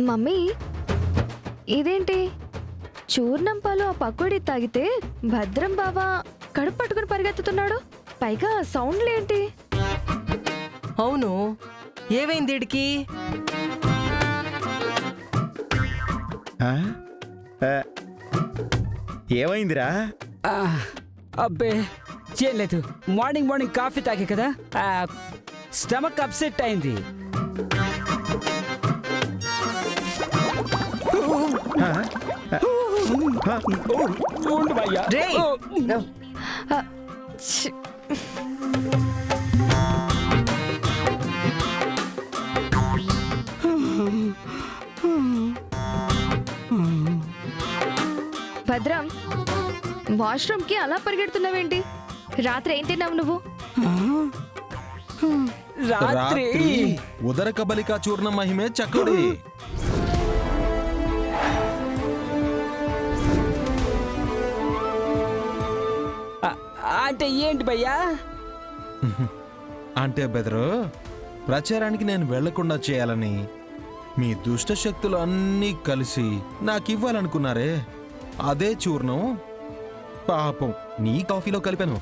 Mummy ఇదేంటి చూర్ణం పాలు ఆ పకోడీ తాగితే భద్రం బావా కడుపు పట్టుకుని పరిగెత్తుతున్నాడు. పైగా సౌండ్లేంటి? అవును, ఏమైంది వీడికి? ఏమైందిరా? అబ్బే ఏం లేదు. మార్నింగ్ మార్నింగ్ కాఫీ తాగే కదా, స్టమక్ అప్సెట్ అయింది. ఉండు భయ్యా. రేయ్! ఆ, ఛీ. భద్రం, వాష్రూమ్ కి అలా పరిగెడుతున్నావేంటి? రాత్రి ఏం తిన్నావు నువ్వు? రాత్రి ఉదర కబలికా చూర్ణ మహిమే చక్కుడి. అంటే ఏంటి భయ్యా? అంటే బెదరు, ప్రచారానికి నేను వెళ్లకుండా చేయాలని మీ దుష్ట శక్తులు అన్నీ కలిసి నాకివ్వాలనుకున్నారే, అదే చూర్ణం పాపం నీ కాఫీలో కలిపాను.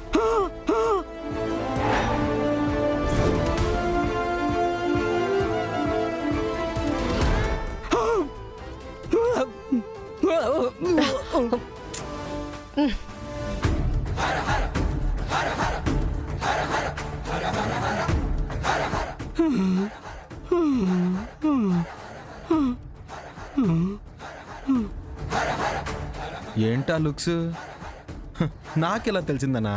ఏంటా లుక్స్? నాకెలా తెలిసిందనా?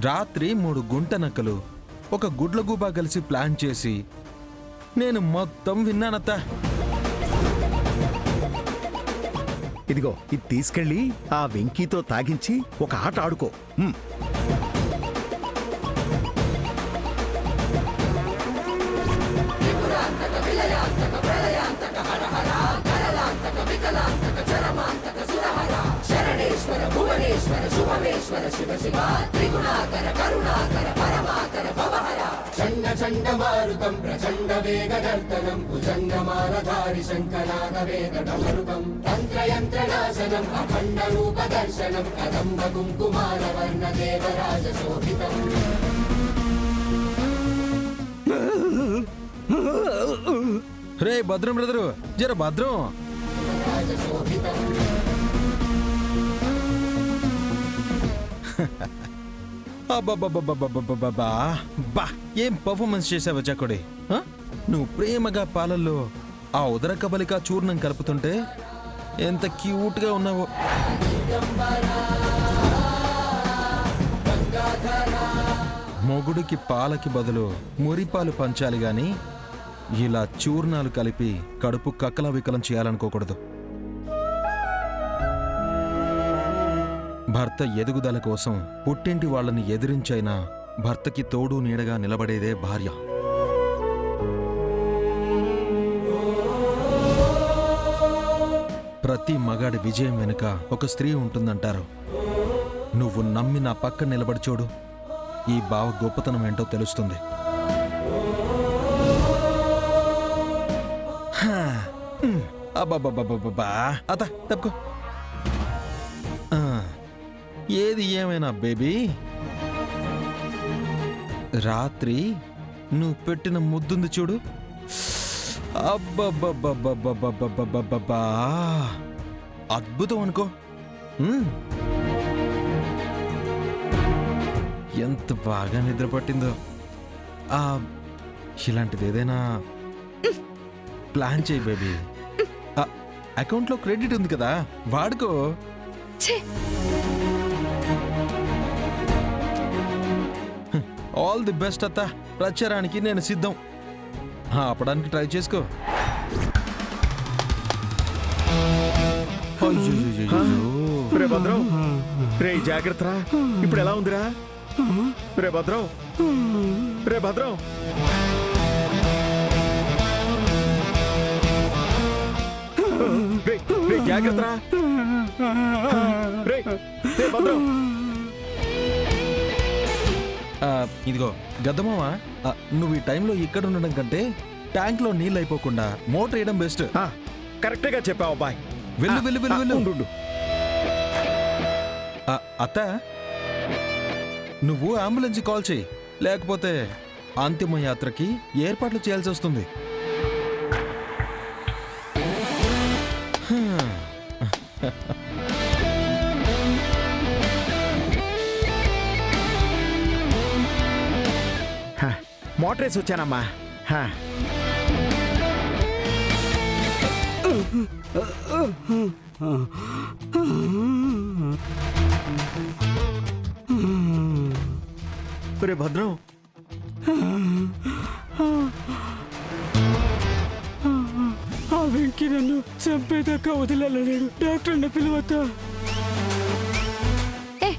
రాత్రి 3 గుంట నక్కలు ఒక గుడ్లగూబా కలిసి ప్లాన్ చేసి నేను మొత్తం విన్నానత్తా. ఇదిగో ఇది తీసుకెళ్ళి ఆ వెంకీతో తాగించి ఒక ఆట ఆడుకో. చండమారుతం ప్రచండ వేగదర్తనం భుజంగమాలధారి శంకరాగవేదమరుతం తంత్రయంత్రనాశనం అఖండ రూప దర్శనం కదంబ కుంకుమార వర్ణ దేవరాజ శోభితం. రే భద్రం బ్రదరు, జర భద్రం. అబ్బబ్బబ్బబ్బబ్బబ్బబ్బా, బా ఏం పర్ఫార్మెన్స్ చేసావు చక్కుడి. నువ్వు ప్రేమగా పాలల్లో ఆ ఉదర కబలికా చూర్ణం కలుపుతుంటే ఎంత క్యూట్ గా ఉన్నావో. మొగుడికి పాలకి బదులు మురిపాలు పంచాలి గాని ఇలా చూర్ణాలు కలిపి కడుపు కక్కలా వికలం చేయాలనుకోకూడదు. భర్త ఎదుగుదల కోసం పుట్టింటి వాళ్ళని ఎదిరించైనా భర్తకి తోడు నీడగా నిలబడేదే భార్య. ప్రతి మగాడి విజయం వెనుక ఒక స్త్రీ ఉంటుందంటారు. నువ్వు నమ్మి నా పక్కన నిలబడి చూడు, ఈ బావ గొప్పతనం ఏంటో తెలుస్తుంది. అబ్బబ్బబ్బబ్బబ్బా, అత తప్పుకో. ఏది ఏమైనా బేబీ, రాత్రి నువ్వు పెట్టిన ముద్దుంది చూడు, అబ్బబ్బబ్బబ్బబ్బబ్బబ్బబ్బబ్బా, అద్భుతం అనుకో. ఎంత బాగా నిద్ర పట్టిందో. ఇలాంటిది ఏదైనా ప్లాన్ చేయి బేబీ. అకౌంట్లో క్రెడిట్ ఉంది కదా, వాడుకో. ఆల్ ది బెస్ట్ అత్త. ప్రచారానికి నేను సిద్ధం. ఆపడానికి ట్రై చేసుకో. రే భద్రం, రే జాగ్రత్త. ఇప్పుడు ఎలా ఉందిరా? రే భద్రం, రే భద్రం. జాగ్రత్త. రే భద్రం. ఇదిగో గద్దమావా, నువ్వు ఈ టైంలో ఇక్కడ ఉండడం కంటే ట్యాంక్లో నీళ్ళు అయిపోకుండా మోటార్ వేయడం బెస్ట్. కరెక్ట్గా చెప్పావు అబ్బాయి. వెళ్ళు వెళ్ళు వెళ్ళు వెళ్ళు. ఉండు. అత్త, నువ్వు అంబులెన్స్ కాల్ చేయి, లేకపోతే అంతిమ యాత్రకి ఏర్పాట్లు చేయాల్సి వస్తుంది. మోటార్ వేసి వచ్చానమ్మా. రే భద్రం, ఆ వెంకీ నన్ను చంపేదాకా వదిలేలేడు. డాక్టర్ని పిలువతా.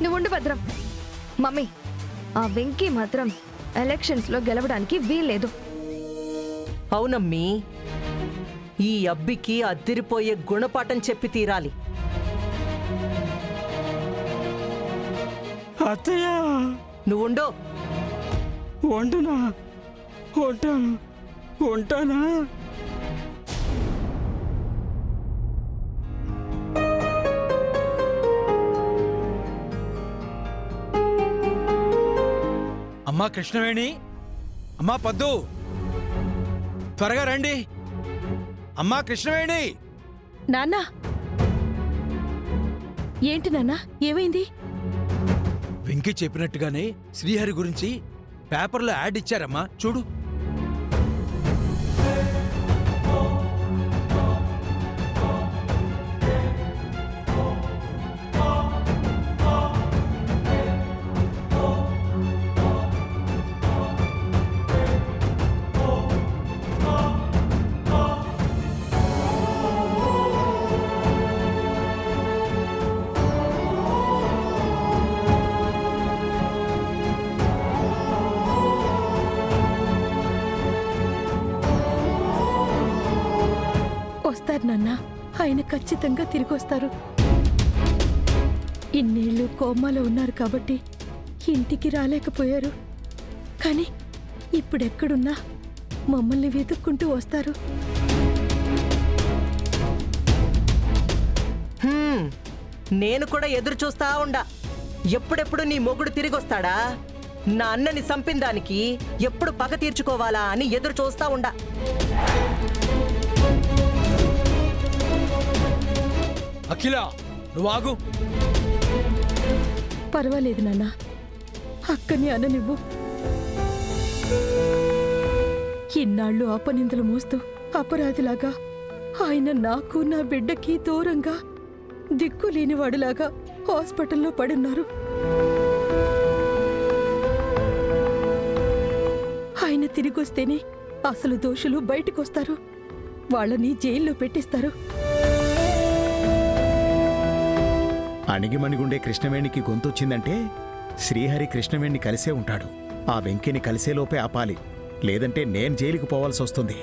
నువ్వు ఉండు భద్రం. మమ్మీ, ఆ వెంకీ మాత్రం ఎలక్షన్స్ లో గెలవడానికి వీల్లేదు. అవునమ్మీ, ఈ అబ్బికి అద్దిరిపోయే గుణపాఠం చెప్పి తీరాలి. అత్తయ్య, నువ్వుండో. వంటనా? ఉంటానా? అమ్మా కృష్ణవేణి, అమ్మా పద్దు, త్వరగా రండి. అమ్మా కృష్ణవేణి. నాన్నా, ఏంటి నాన్నా, ఏమైంది? వెంకీ చెప్పినట్టుగానే శ్రీహరి గురించి పేపర్లో యాడ్ ఇచ్చారమ్మా, చూడు. వస్తారు నాన్నా, ఆయన ఖచ్చితంగా తిరిగి వస్తారు. ఇన్నేళ్ళు కోమాలో ఉన్నారు కాబట్టి ఇంటికి రాలేకపోయారు. కానీ ఇప్పుడెక్కడున్నా మమ్మల్ని వెతుక్కుంటూ వస్తారు. నేను కూడా ఎదురు చూస్తా ఉండా. ఎప్పుడెప్పుడు నీ మొగుడు తిరిగొస్తాడా, నా అన్నని చంపిన దానికి ఎప్పుడు పగ తీర్చుకోవాలా అని ఎదురు చూస్తా ఉండా. అఖిల, నువ్వు ఆగు. పర్వాలేదు నాన్న, అక్కని అననివ్వు. ఇన్నాళ్ళు అపనిందలు మోస్తూ అపరాధిలాగా ఆయన నాకు నా బిడ్డకి దూరంగా దిక్కు లేనివాడిలాగా హాస్పిటల్లో పడున్నారు. ఆయన తిరిగొస్తేనే అసలు దోషులు బయటకొస్తారు. వాళ్ళని జైల్లో పెట్టిస్తారు. అణిగిమణిగుండే కృష్ణవేణికి గొంతొచ్చిందంటే శ్రీహరి కృష్ణవేణిని కలిసే ఉంటాడు. ఆ వెంకిని కలిసేలోపే ఆపాలి, లేదంటే నేను జైలుకి పోవాల్సి వస్తుంది.